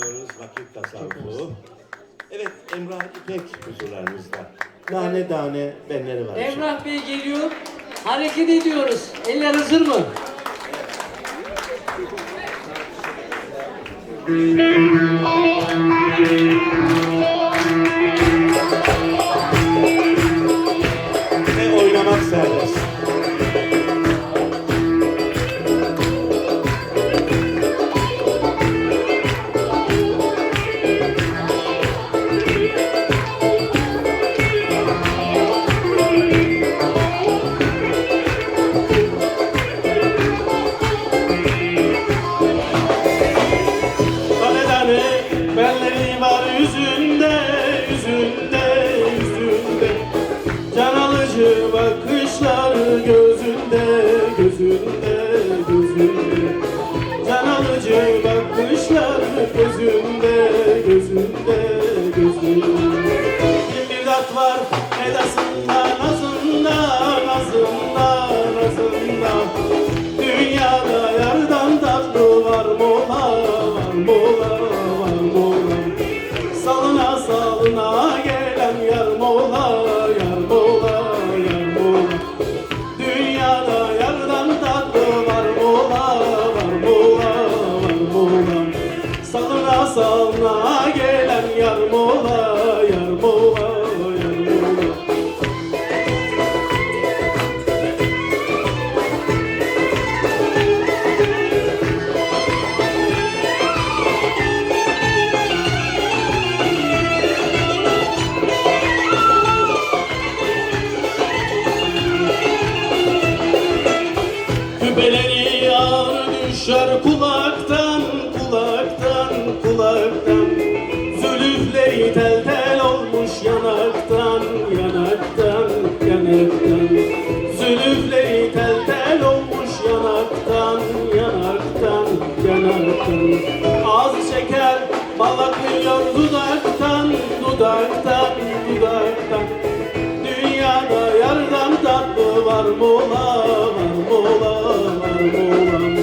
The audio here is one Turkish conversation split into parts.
Vakit tasarrufu. Evet, Emrah İpek huzurlarınızda. Tane tane benleri var. Emrah Bey geliyor. Hareket ediyoruz. Eller hazır mı? Ve oynamak serbest. Belleri var yüzünde, yüzünde, yüzünde. Can alıcı bakışlar gözünde, gözünde, gözünde. Can alıcı bakışlar gözünde, gözünde, gözünde. Bir tat var edasında, nazında, nazında, nazında. Dünyada yardan tatlı var mola, var mola. Salına salına gelen yar mola, yar mola, yar mola. Dünyada yardan tatlı var mola, var mola, var mola. Salına salına gelen yar mola, yar mola, yar mola. Küpeleri ağır düşer kulaktan, kulaktan, kulaktan. Zülüfleri tel tel olmuş yanaktan, yanaktan, yanaktan. Zülüfleri tel tel olmuş yanaktan, yanaktan, yanaktan. Ağzı şeker bal akıyor dudaktan, dudaktan, dudaktan. Dünyada yardan tatlı var mola, var mola, var mola.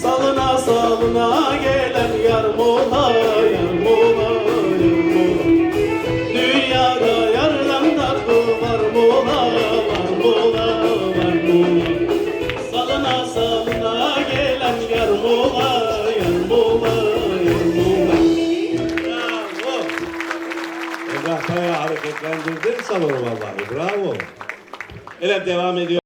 Salına salına gelen yar mola, yar mola, yar mola. Dünyada yardan tatlı var mola, var mola, var mola. Salına salına gelen yar mola, yar mola, yar mola. Bravo. Emrah bayağı hareketlendirdin salonu vallahi. Bravo. Evet, devam ediyor.